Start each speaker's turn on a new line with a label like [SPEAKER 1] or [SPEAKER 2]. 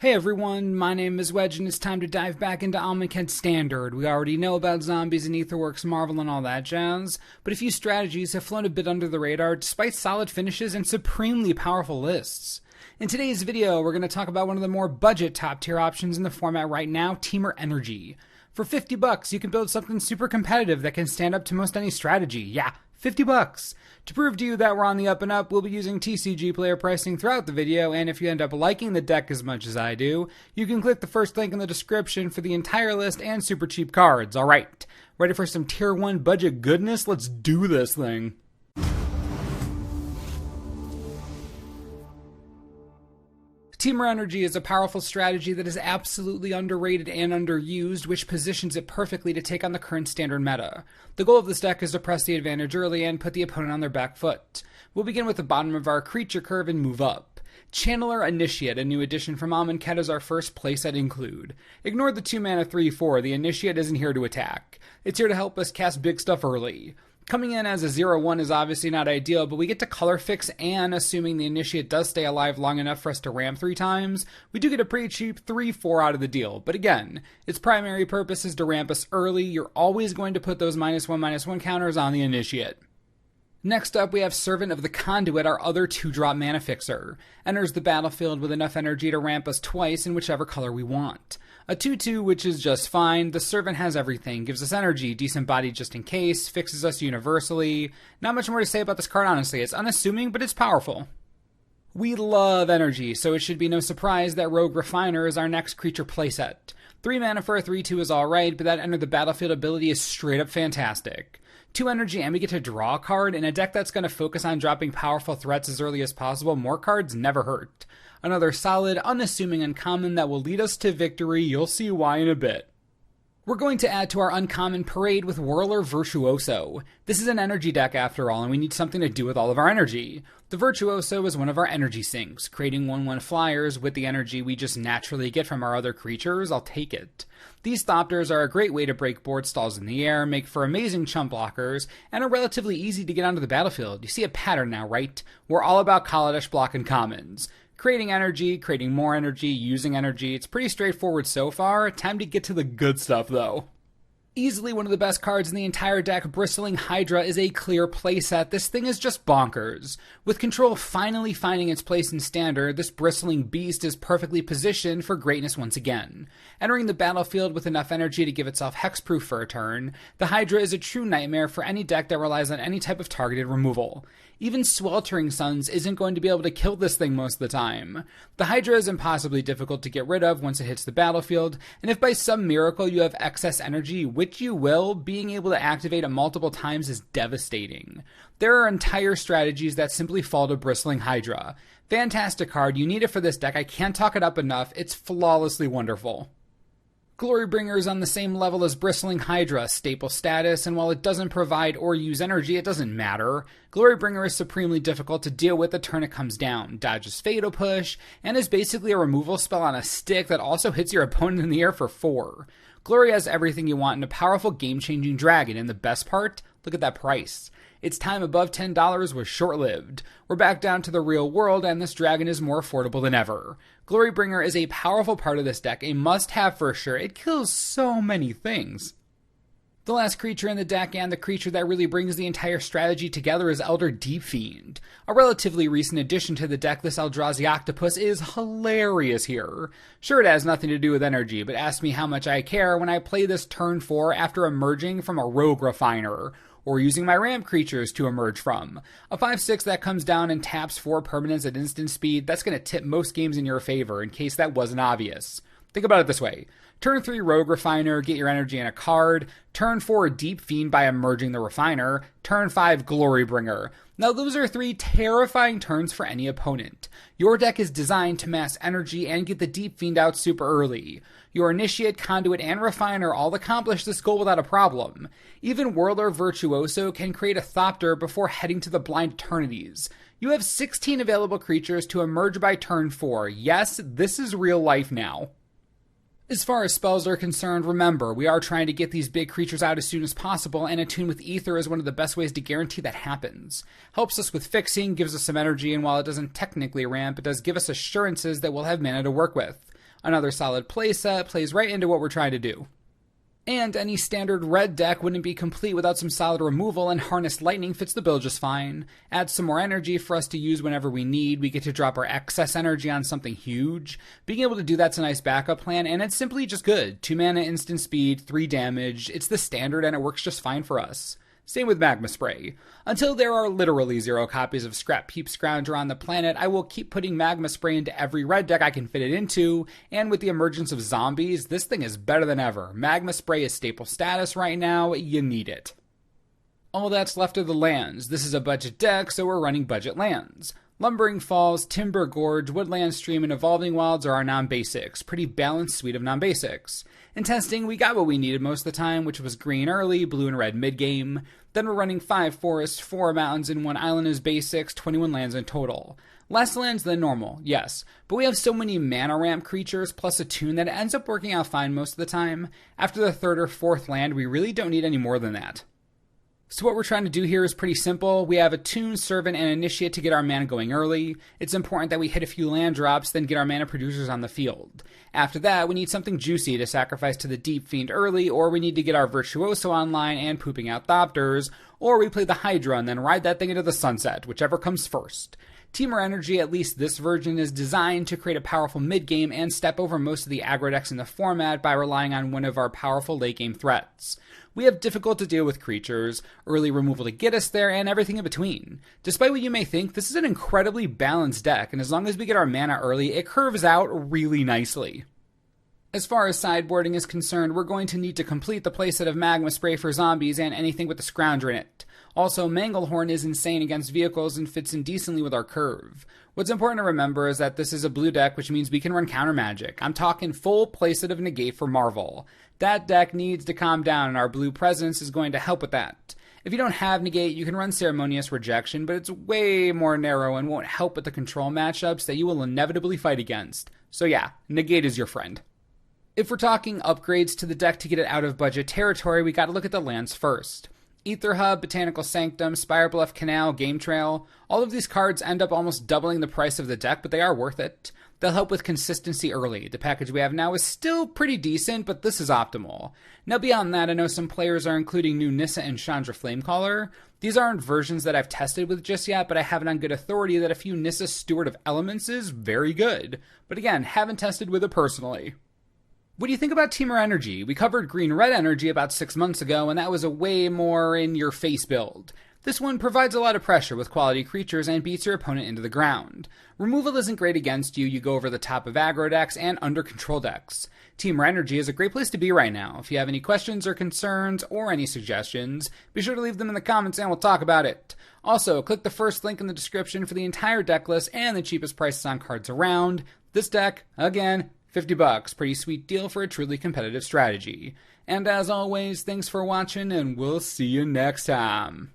[SPEAKER 1] Hey everyone, my name is Wedge and it's time to dive back into Amonkhet Standard. We already know about zombies and Aetherworks Marvel and all that jazz, but a few strategies have flown a bit under the radar despite solid finishes and supremely powerful lists. In today's video, we're going to talk about one of the more budget top tier options in the format right now, Temur Energy. For $50, you can build something super competitive that can stand up to most any strategy. Yeah, $50. To prove to you that we're on the up and up, we'll be using TCG player pricing throughout the video, and if you end up liking the deck as much as I do, you can click the first link in the description for the entire list and super cheap cards. Alright, ready for some tier 1 budget goodness? Let's do this thing. Temur Energy is a powerful strategy that is absolutely underrated and underused, which positions it perfectly to take on the current standard meta. The goal of this deck is to press the advantage early and put the opponent on their back foot. We'll begin with the bottom of our creature curve and move up. Chandler Initiate, a new addition from Amonkhet, is our first playset include. Ignore the 2-mana 3/4, the Initiate isn't here to attack. It's here to help us cast big stuff early. Coming in as a 0/1 is obviously not ideal, but we get to color fix, and assuming the Initiate does stay alive long enough for us to ramp 3 times, we do get a pretty cheap 3/4 out of the deal. But again, its primary purpose is to ramp us early. You're always going to put those -1/-1 counters on the Initiate. Next up, we have Servant of the Conduit, our other 2-drop mana fixer. Enters the battlefield with enough energy to ramp us twice in whichever color we want. A 2/2, which is just fine. The Servant has everything. Gives us energy, decent body just in case, fixes us universally. Not much more to say about this card, honestly. It's unassuming, but it's powerful. We love energy, so it should be no surprise that Rogue Refiner is our next creature playset. 3 mana for a 3/2 is alright, but that enter the battlefield ability is straight up fantastic. 2 energy and we get to draw a card. In a deck that's going to focus on dropping powerful threats as early as possible, more cards never hurt. Another solid, unassuming uncommon that will lead us to victory. You'll see why in a bit. We're going to add to our uncommon parade with Whirler Virtuoso. This is an energy deck after all, and we need something to do with all of our energy. The Virtuoso is one of our energy sinks, creating 1/1 flyers with the energy we just naturally get from our other creatures. I'll take it. These Thopters are a great way to break board stalls in the air, make for amazing chump blockers, and are relatively easy to get onto the battlefield. You see a pattern now, right? We're all about Kaladesh blocking commons. Creating energy, creating more energy, using energy. It's pretty straightforward so far. Time to get to the good stuff, though. Easily one of the best cards in the entire deck, Bristling Hydra is a clear playset. This thing is just bonkers. With control finally finding its place in standard, this bristling beast is perfectly positioned for greatness once again. Entering the battlefield with enough energy to give itself hexproof for a turn, the Hydra is a true nightmare for any deck that relies on any type of targeted removal. Even Sweltering Suns isn't going to be able to kill this thing most of the time. The Hydra is impossibly difficult to get rid of once it hits the battlefield, and if by some miracle you have excess energy, which you will, being able to activate it multiple times is devastating. There are entire strategies that simply fall to Bristling Hydra. Fantastic card, you need it for this deck, I can't talk it up enough, it's flawlessly wonderful. Glorybringer is on the same level as Bristling Hydra, staple status, and while it doesn't provide or use energy, it doesn't matter. Glorybringer is supremely difficult to deal with the turn it comes down, dodges Fatal Push, and is basically a removal spell on a stick that also hits your opponent in the air for 4. Glory has everything you want in a powerful game-changing dragon, and the best part? Look at that price. Its time above $10 was short-lived. We're back down to the real world, and this dragon is more affordable than ever. Glorybringer is a powerful part of this deck, a must-have for sure. It kills so many things. The last creature in the deck, and the creature that really brings the entire strategy together, is Elder Deep Fiend. A relatively recent addition to the deck, this Eldrazi Octopus is hilarious here. Sure, it has nothing to do with energy, but ask me how much I care when I play this turn 4 after emerging from a Rogue Refiner, or using my ramp creatures to emerge from. A 5/6 that comes down and taps 4 permanents at instant speed, that's going to tip most games in your favor, in case that wasn't obvious. Think about it this way. Turn 3 Rogue Refiner, get your energy in a card. Turn 4 Deep Fiend by emerging the Refiner. Turn 5 Glorybringer. Now those are 3 terrifying turns for any opponent. Your deck is designed to mass energy and get the Deep Fiend out super early. Your Initiate, Conduit, and Refiner all accomplish this goal without a problem. Even Whirler Virtuoso can create a Thopter before heading to the Blind Eternities. You have 16 available creatures to emerge by turn 4. Yes, this is real life now. As far as spells are concerned, remember, we are trying to get these big creatures out as soon as possible, and Attune with Ether is one of the best ways to guarantee that happens. Helps us with fixing, gives us some energy, and while it doesn't technically ramp, it does give us assurances that we'll have mana to work with. Another solid playset, plays right into what we're trying to do. And any standard red deck wouldn't be complete without some solid removal, and Harnessed Lightning fits the bill just fine. Adds some more energy for us to use whenever we need. We get to drop our excess energy on something huge. Being able to do that's a nice backup plan, and it's simply just good. 2 mana, instant speed, 3 damage. It's the standard and it works just fine for us. Same with Magma Spray. Until there are literally 0 copies of Scrap Heap Scrounger on the planet, I will keep putting Magma Spray into every red deck I can fit it into, and with the emergence of zombies, this thing is better than ever. Magma Spray is staple status right now, you need it. All that's left are the lands. This is a budget deck, so we're running budget lands. Lumbering Falls, Timber Gorge, Woodland Stream, and Evolving Wilds are our non-basics. Pretty balanced suite of non-basics. In testing, we got what we needed most of the time, which was green early, blue and red mid-game. Then we're running 5 forests, 4 mountains, and 1 island as basics, 21 lands in total. Less lands than normal, yes, but we have so many mana ramp creatures plus a tune that it ends up working out fine most of the time. After the 3rd or 4th land, we really don't need any more than that. So what we're trying to do here is pretty simple. We have a Tune, Servant, and Initiate to get our mana going early. It's important that we hit a few land drops, then get our mana producers on the field. After that, we need something juicy to sacrifice to the Deep Fiend early, or we need to get our Virtuoso online and pooping out Thopters, or we play the Hydra and then ride that thing into the sunset, whichever comes first. Temur Energy, at least this version, is designed to create a powerful mid-game and step over most of the aggro decks in the format by relying on one of our powerful late-game threats. We have difficult to deal with creatures, early removal to get us there, and everything in between. Despite what you may think, this is an incredibly balanced deck, and as long as we get our mana early, it curves out really nicely. As far as sideboarding is concerned, we're going to need to complete the playset of Magma Spray for zombies and anything with the Scrounger in it. Also, Manglehorn is insane against vehicles and fits in decently with our curve. What's important to remember is that this is a blue deck, which means we can run counter magic. I'm talking full playset of Negate for Marvel. That deck needs to calm down, and our blue presence is going to help with that. If you don't have Negate, you can run Ceremonious Rejection, but it's way more narrow and won't help with the control matchups that you will inevitably fight against. So yeah, Negate is your friend. If we're talking upgrades to the deck to get it out of budget territory, we gotta look at the lands first. Ether Hub, Botanical Sanctum, Spirebluff Canal, Game Trail, all of these cards end up almost doubling the price of the deck, but they are worth it. They'll help with consistency early. The package we have now is still pretty decent, but this is optimal. Now beyond that, I know some players are including new Nissa and Chandra Flamecaller. These aren't versions that I've tested with just yet, but I have it on good authority that a few Nissa Steward of Elements is very good. But again, haven't tested with it personally. What do you think about Temur Energy? We covered green-red energy about 6 months ago, and that was a way more in-your-face build. This one provides a lot of pressure with quality creatures and beats your opponent into the ground. Removal isn't great against you, you go over the top of aggro decks and under control decks. Temur Energy is a great place to be right now. If you have any questions or concerns or any suggestions, be sure to leave them in the comments and we'll talk about it. Also, click the first link in the description for the entire deck list and the cheapest prices on cards around. This deck, again, $50, pretty sweet deal for a truly competitive strategy. And as always, thanks for watching, and we'll see you next time.